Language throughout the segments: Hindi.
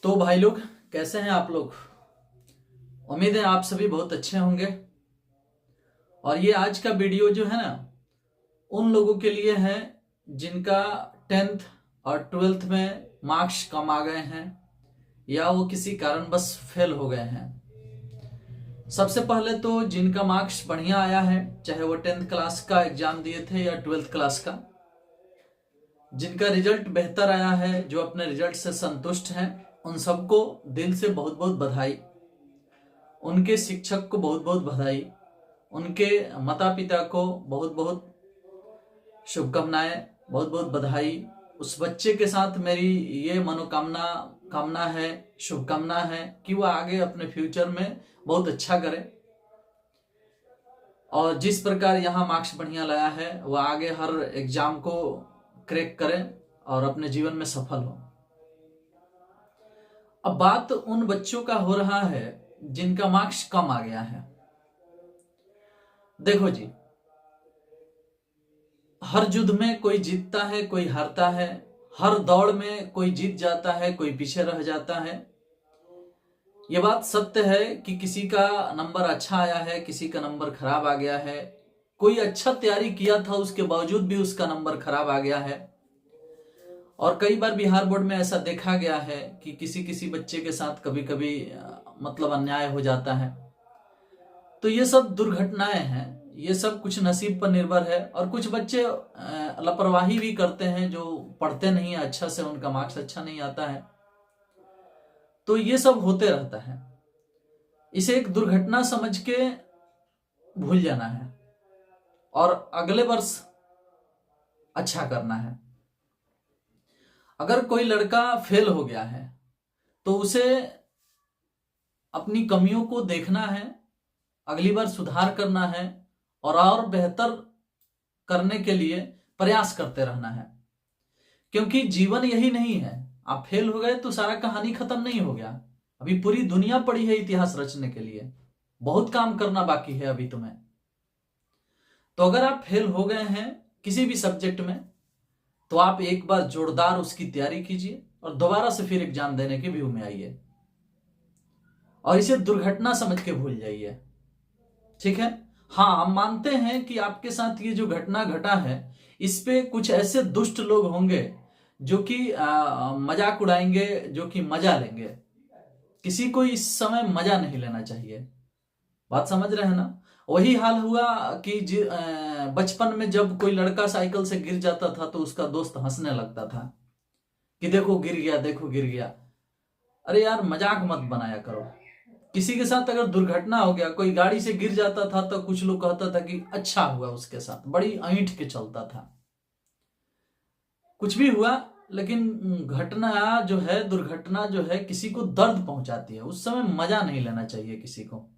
तो भाई लोग, कैसे हैं आप लोग। उम्मीद है आप सभी बहुत अच्छे होंगे। और ये आज का वीडियो जो है ना, उन लोगों के लिए है जिनका 10th और 12th में मार्क्स कम आ गए हैं या वो किसी कारणवश फेल हो गए हैं। सबसे पहले तो जिनका मार्क्स बढ़िया आया है, चाहे वो 10th क्लास का एग्जाम दिए थे या 12th क्लास का, जिनका रिजल्ट बेहतर आया है, जो अपने रिजल्ट से संतुष्ट हैं, उन सबको दिल से बहुत बहुत बधाई। उनके शिक्षक को बहुत बहुत बधाई। उनके माता पिता को बहुत बहुत शुभकामनाएं, बहुत बहुत बधाई। उस बच्चे के साथ मेरी ये कामना है, शुभकामना है कि वह आगे अपने फ्यूचर में बहुत अच्छा करे और जिस प्रकार यहाँ मार्क्स बढ़िया लाया है वह आगे हर एग्जाम को क्रैक करे और अपने जीवन में सफल हो। अब बात उन बच्चों का हो रहा है जिनका मार्क्स कम आ गया है। देखो जी, हर युद्ध में कोई जीतता है, कोई हारता है। हर दौड़ में कोई जीत जाता है, कोई पीछे रह जाता है। यह बात सत्य है कि किसी का नंबर अच्छा आया है, किसी का नंबर खराब आ गया है। कोई अच्छा तैयारी किया था, उसके बावजूद भी उसका नंबर खराब आ गया है। और कई बार बिहार बोर्ड में ऐसा देखा गया है कि किसी किसी बच्चे के साथ कभी कभी मतलब अन्याय हो जाता है। तो ये सब दुर्घटनाएं हैं, ये सब कुछ नसीब पर निर्भर है। और कुछ बच्चे लापरवाही भी करते हैं, जो पढ़ते नहीं है अच्छा से, उनका मार्क्स अच्छा नहीं आता है। तो ये सब होते रहता है। इसे एक दुर्घटना समझ के भूल जाना है और अगले वर्ष अच्छा करना है। अगर कोई लड़का फेल हो गया है तो उसे अपनी कमियों को देखना है, अगली बार सुधार करना है और बेहतर करने के लिए प्रयास करते रहना है। क्योंकि जीवन यही नहीं है, आप फेल हो गए तो सारा कहानी खत्म नहीं हो गया। अभी पूरी दुनिया पड़ी है इतिहास रचने के लिए, बहुत काम करना बाकी है अभी तुम्हें। तो अगर आप फेल हो गए हैं किसी भी सब्जेक्ट में तो आप एक बार जोरदार उसकी तैयारी कीजिए और दोबारा से फिर एग्जाम देने की व्यू में आइए और इसे दुर्घटना समझ के भूल जाइए। ठीक है, हाँ, हम मानते हैं कि आपके साथ ये जो घटना घटा है इस पे कुछ ऐसे दुष्ट लोग होंगे जो कि मजाक उड़ाएंगे, जो कि मजा लेंगे। किसी को इस समय मजा नहीं लेना चाहिए, बात समझ रहे हैं ना। वही हाल हुआ कि बचपन में जब कोई लड़का साइकिल से गिर जाता था तो उसका दोस्त हंसने लगता था कि देखो गिर गया, देखो गिर गया। अरे यार, मजाक मत बनाया करो। किसी के साथ अगर दुर्घटना हो गया, कोई गाड़ी से गिर जाता था तो कुछ लोग कहता था कि अच्छा हुआ उसके साथ, बड़ी ऐंठ के चलता था। कुछ भी हुआ, लेकिन घटना जो है, दुर्घटना जो है, किसी को दर्द पहुंचाती है। उस समय मजा नहीं लेना चाहिए किसी को,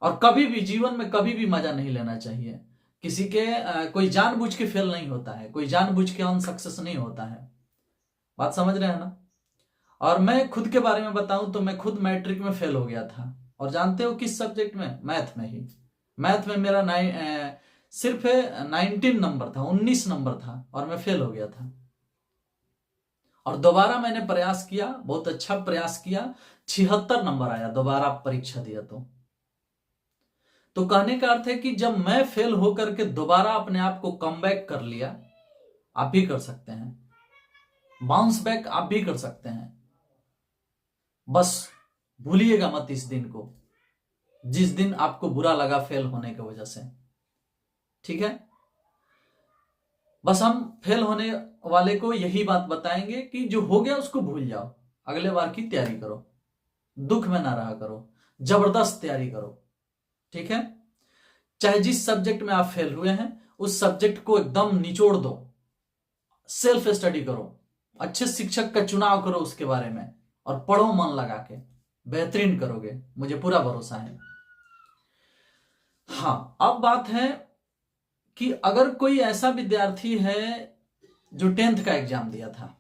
और कभी भी जीवन में कभी भी मजा नहीं लेना चाहिए किसी के। कोई जानबूझ के फेल नहीं होता है, कोई जानबूझ के अनसक्सेस नहीं होता है। बात समझ रहे हैं ना। और मैं खुद के बारे में बताऊं तो मैं खुद मैट्रिक में फेल हो गया था। और जानते हो किस सब्जेक्ट में? मैथ में ही। मैथ में मेरा सिर्फ 19 नंबर था, 19 नंबर था और मैं फेल हो गया था। और दोबारा मैंने प्रयास किया, बहुत अच्छा प्रयास किया, 76 नंबर आया दोबारा परीक्षा दिया। तो कहने का अर्थ है कि जब मैं फेल होकर के दोबारा अपने आप को कमबैक कर लिया, आप भी कर सकते हैं। बाउंस बैक आप भी कर सकते हैं। बस भूलिएगा मत इस दिन को, जिस दिन आपको बुरा लगा फेल होने की वजह से। ठीक है, बस हम फेल होने वाले को यही बात बताएंगे कि जो हो गया उसको भूल जाओ, अगले बार की तैयारी करो, दुख में ना रहा करो, जबरदस्त तैयारी करो। ठीक है, चाहे जिस सब्जेक्ट में आप फेल हुए हैं उस सब्जेक्ट को एकदम निचोड़ दो, सेल्फ स्टडी करो, अच्छे शिक्षक का चुनाव करो उसके बारे में और पढ़ो मन लगा के, बेहतरीन करोगे, मुझे पूरा भरोसा है। हाँ, अब बात है कि अगर कोई ऐसा विद्यार्थी है जो 10th का एग्जाम दिया था,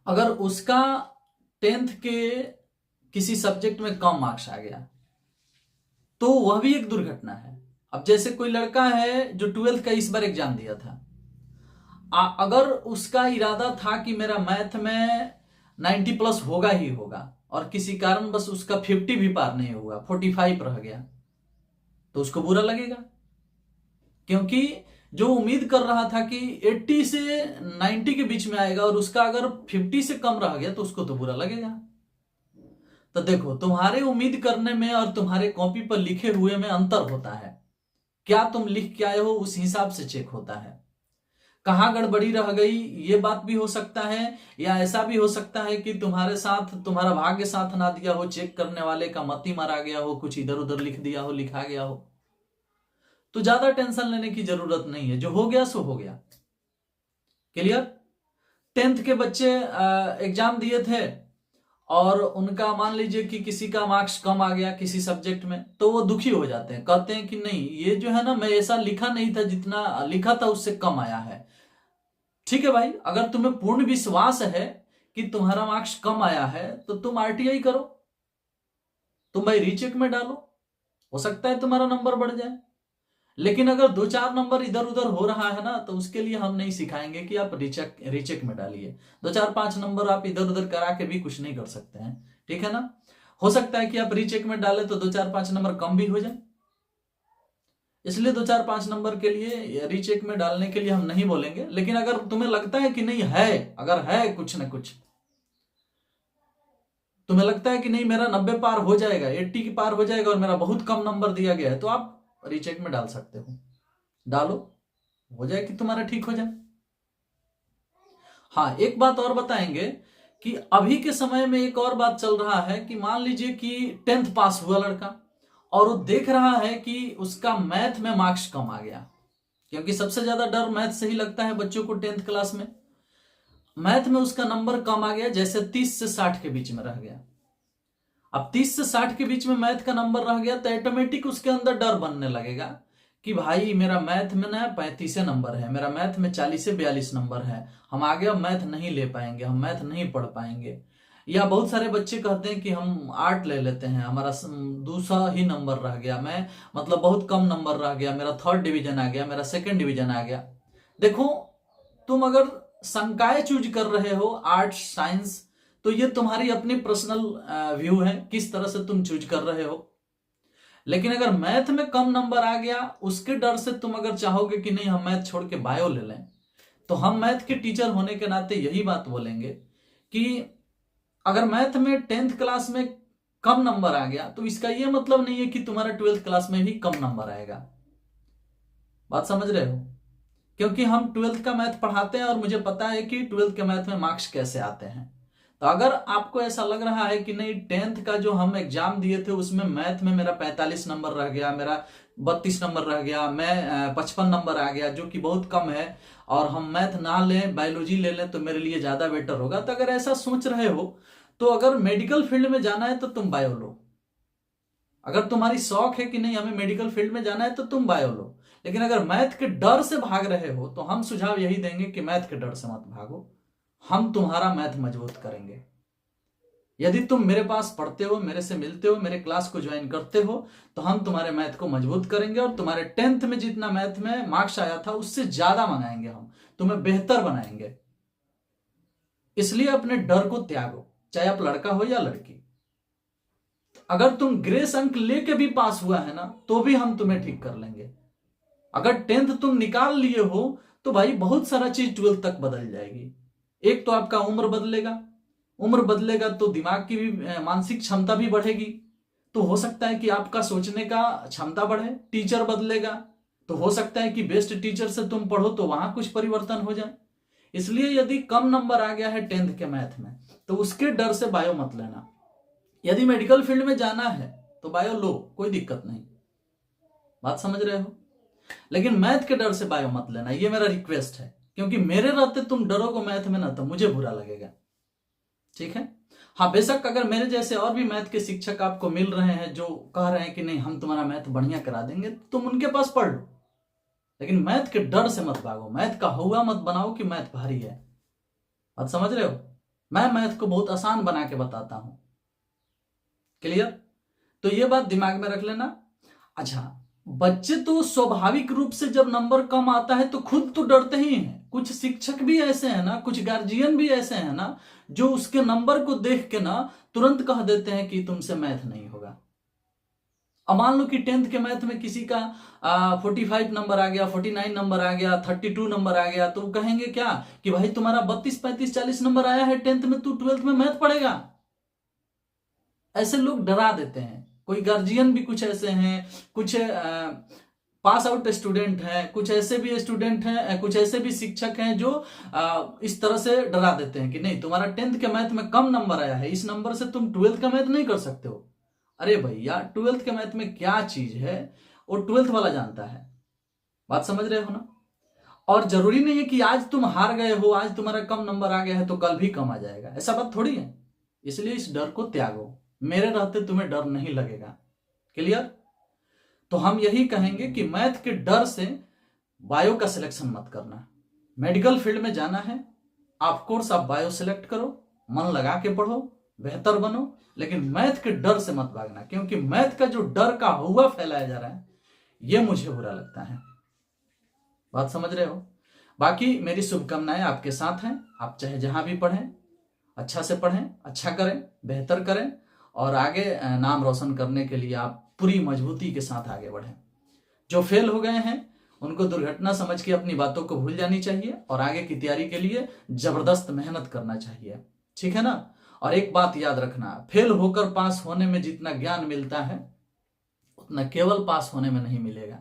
अगर उसका 10th के किसी सब्जेक्ट में कम मार्क्स आ गया तो वह भी एक दुर्घटना है। अब जैसे कोई लड़का है जो 12th का इस बार एग्जाम दिया था, अगर उसका इरादा था कि मेरा मैथ में 90 प्लस होगा ही होगा, और किसी कारण बस उसका 50 भी पार नहीं हुआ, 45 रह गया, तो उसको बुरा लगेगा। क्योंकि जो उम्मीद कर रहा था कि 80 से 90 के बीच में आएगा और उसका अगर 50 से कम रह गया तो उसको तो बुरा लगेगा। तो देखो, तुम्हारे उम्मीद करने में और तुम्हारे कॉपी पर लिखे हुए में अंतर होता है। क्या तुम लिख के आए हो उस हिसाब से चेक होता है। कहाँ गड़बड़ी रह गई ये बात भी हो सकता है, या ऐसा भी हो सकता है कि तुम्हारे साथ तुम्हारा भाग्य साथ ना दिया हो, चेक करने वाले का मती मारा गया हो, कुछ इधर उधर लिख दिया हो, लिखा गया हो। तो ज्यादा टेंशन लेने की जरूरत नहीं है, जो हो गया सो हो गया। क्लियर। 10th के बच्चे एग्जाम दिए थे और उनका मान लीजिए कि किसी का मार्क्स कम आ गया किसी सब्जेक्ट में, तो वो दुखी हो जाते हैं, कहते हैं कि नहीं ये जो है ना, मैं ऐसा लिखा नहीं था, जितना लिखा था उससे कम आया है। ठीक है भाई, अगर तुम्हें पूर्ण विश्वास है कि तुम्हारा मार्क्स कम आया है तो तुम आरटीआई करो, तुम भाई रीचेक में डालो, हो सकता है तुम्हारा नंबर बढ़ जाए। लेकिन अगर 2-4 नंबर इधर उधर हो रहा है ना, तो उसके लिए हम नहीं सिखाएंगे कि आप रीचेक में डालिए। 2-4-5 नंबर आप इधर उधर करा के भी कुछ नहीं कर सकते हैं, ठीक है ना। हो सकता है कि आप रीचेक में डालें तो 2-4-5 नंबर कम भी हो जाए, इसलिए 2-4-5 नंबर के लिए रीचेक में डालने के लिए हम नहीं बोलेंगे। लेकिन अगर तुम्हें लगता है कि नहीं है, अगर है कुछ ना कुछ, तुम्हें लगता है कि नहीं मेरा 90 पार हो जाएगा, 80 की पार हो जाएगा और मेरा बहुत कम नंबर दिया गया है, तो आप रीचेक में डाल सकते हो। डालो, हो जाए कि तुम्हारा ठीक हो जाए। हाँ, एक बात और बताएंगे कि अभी के समय में एक और बात चल रहा है कि मान लीजिए कि 10th पास हुआ लड़का और वो देख रहा है कि उसका मैथ में मार्क्स कम आ गया, क्योंकि सबसे ज्यादा डर मैथ से ही लगता है बच्चों को 10th क्लास में। मैथ में उसका नंबर कम आ गया, जैसे 30 से 60 के बीच में रह गया। अब 30 से 60 के बीच में मैथ का नंबर रह गया तो ऑटोमेटिक उसके अंदर डर बनने लगेगा कि भाई मेरा मैथ में ना 35 नंबर है, मेरा मैथ में 40 से 42 नंबर है, हम आगे अब मैथ नहीं ले पाएंगे, हम मैथ नहीं पढ़ पाएंगे। या बहुत सारे बच्चे कहते हैं कि हम आर्ट ले लेते हैं, हमारा दूसरा ही नंबर रह गया, मैं मतलब बहुत कम नंबर रह गया, मेरा 3rd डिवीजन आ गया, मेरा 2nd डिवीजन आ गया। देखो, तुम अगर संकाय चूज कर रहे हो, आर्ट्स साइंस, तो ये तुम्हारी अपनी पर्सनल व्यू है किस तरह से तुम चूज कर रहे हो। लेकिन अगर मैथ में कम नंबर आ गया, उसके डर से तुम अगर चाहोगे कि नहीं हम मैथ छोड़ के बायो ले लें, तो हम मैथ के टीचर होने के नाते यही बात बोलेंगे कि अगर मैथ में 10th क्लास में कम नंबर आ गया तो इसका यह मतलब नहीं है कि तुम्हारा 12th क्लास में भी कम नंबर आएगा। बात समझ रहे हो। क्योंकि हम 12th का मैथ पढ़ाते हैं और मुझे पता है कि 12th के मैथ में मार्क्स कैसे आते हैं। तो अगर आपको ऐसा लग रहा है कि नहीं 10th का जो हम एग्जाम दिए थे उसमें मैथ में मेरा 45 नंबर रह गया, मेरा 32 नंबर रह गया, मैं 55 नंबर आ गया, जो कि बहुत कम है, और हम मैथ ना लें बायोलॉजी ले लें तो मेरे लिए ज्यादा बेटर होगा, तो अगर ऐसा सोच रहे हो तो अगर मेडिकल फील्ड में जाना है तो तुम बायो लो। अगर तुम्हारी शौक है कि नहीं हमें मेडिकल फील्ड में जाना है तो तुम बायो लो। लेकिन अगर मैथ के डर से भाग रहे हो तो हम सुझाव यही देंगे कि मैथ के डर से मत भागो, हम तुम्हारा मैथ मजबूत करेंगे। यदि तुम मेरे पास पढ़ते हो, मेरे से मिलते हो, मेरे क्लास को ज्वाइन करते हो, तो हम तुम्हारे मैथ को मजबूत करेंगे और तुम्हारे 10th में जितना मैथ में मार्क्स आया था उससे ज्यादा मंगाएंगे, हम तुम्हें बेहतर बनाएंगे। इसलिए अपने डर को त्यागो, चाहे आप लड़का हो या लड़की। अगर तुम ग्रेस अंक लेके भी पास हुआ है ना तो भी हम तुम्हें ठीक कर लेंगे। अगर 10th तुम निकाल लिए हो तो भाई बहुत सारा चीज 12th तक बदल जाएगी। एक तो आपका उम्र बदलेगा तो दिमाग की भी मानसिक क्षमता भी बढ़ेगी, तो हो सकता है कि आपका सोचने का क्षमता बढ़े। टीचर बदलेगा तो हो सकता है कि बेस्ट टीचर से तुम पढ़ो तो वहां कुछ परिवर्तन हो जाए। इसलिए यदि कम नंबर आ गया है 10th के मैथ में तो उसके डर से बायो मत लेना। यदि मेडिकल फील्ड में जाना है तो बायो लो, कोई दिक्कत नहीं। बात समझ रहे हो। लेकिन मैथ के डर से बायो मत लेना, ये मेरा रिक्वेस्ट है, क्योंकि मेरे रहते तुम डरोगे मैथ में ना तो मुझे बुरा लगेगा। ठीक है। हाँ, बेशक अगर मेरे जैसे और भी मैथ के शिक्षक आपको मिल रहे हैं जो कह रहे हैं कि नहीं हम तुम्हारा मैथ बढ़िया करा देंगे, तुम उनके पास पढ़ लो, लेकिन मैथ के डर से मत भागो। मैथ का हुआ मत बनाओ कि मैथ भारी है। बात समझ रहे हो। मैं मैथ को बहुत आसान बना के बताता हूं। क्लियर। तो ये बात दिमाग में रख लेना। अच्छा, बच्चे तो स्वाभाविक रूप से जब नंबर कम आता है तो खुद तो डरते ही हैं। कुछ शिक्षक भी ऐसे हैं ना, कुछ गार्जियन भी ऐसे हैं ना, जो उसके नंबर को देख के ना तुरंत कह देते हैं कि तुमसे मैथ नहीं होगा। अब मान लो कि 10th के मैथ में किसी का 45 नंबर आ गया, 49 नंबर आ गया, 32 नंबर आ गया, तो कहेंगे क्या कि भाई तुम्हारा 32, 35, 40 नंबर आया है 10th में, तू 12th में मैथ पढ़ेगा। ऐसे लोग डरा देते हैं। कोई गार्जियन भी कुछ ऐसे हैं, कुछ पास आउट स्टूडेंट हैं, कुछ ऐसे भी स्टूडेंट हैं, कुछ ऐसे भी शिक्षक हैं जो इस तरह से डरा देते हैं कि नहीं तुम्हारा 10th के मैथ में कम नंबर आया है, इस नंबर से तुम 12th का मैथ नहीं कर सकते हो। अरे भैया 12th के मैथ में क्या चीज है वो 12th वाला जानता है। बात समझ रहे हो ना। और जरूरी नहीं है कि आज तुम हार गए हो, आज तुम्हारा कम नंबर आ गया है तो कल भी कम आ जाएगा, ऐसा बात थोड़ी है। इसलिए इस डर को त्यागो, मेरे रहते तुम्हें डर नहीं लगेगा। क्लियर। तो हम यही कहेंगे कि मैथ के डर से बायो का सिलेक्शन मत करना। मेडिकल फील्ड में जाना है, ऑफ कोर्स आप बायो सिलेक्ट करो, मन लगा के पढ़ो, बेहतर बनो, लेकिन मैथ के डर से मत भागना, क्योंकि मैथ का जो डर का हुआ फैलाया जा रहा है ये मुझे बुरा लगता है। बात समझ रहे हो। बाकी मेरी शुभकामनाएं आपके साथ हैं। आप चाहे जहां भी पढ़ें, अच्छा से पढ़ें, अच्छा करें, बेहतर करें, और आगे नाम रोशन करने के लिए आप पूरी मजबूती के साथ आगे बढ़ें। जो फेल हो गए हैं उनको दुर्घटना समझ के अपनी बातों को भूल जानी चाहिए और आगे की तैयारी के लिए जबरदस्त मेहनत करना चाहिए। ठीक है ना। और एक बात याद रखना, फेल होकर पास होने में जितना ज्ञान मिलता है उतना केवल पास होने में नहीं मिलेगा।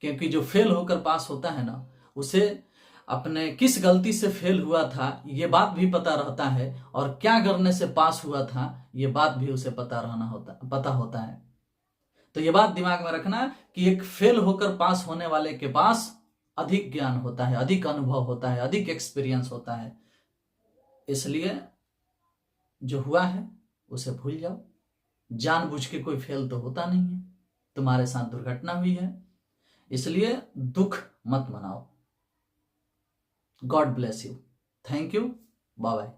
क्योंकि जो फेल होकर पास होता है ना, उसे अपने किस गलती से फेल हुआ था ये बात भी पता रहता है, और क्या करने से पास हुआ था ये बात भी उसे पता होता है। तो ये बात दिमाग में रखना कि एक फेल होकर पास होने वाले के पास अधिक ज्ञान होता है, अधिक अनुभव होता है, अधिक एक्सपीरियंस होता है। इसलिए जो हुआ है उसे भूल जाओ। जानबूझ के कोई फेल तो होता नहीं है, तुम्हारे साथ दुर्घटना हुई है, इसलिए दुख मत मनाओ। God bless you. Thank you. Bye bye.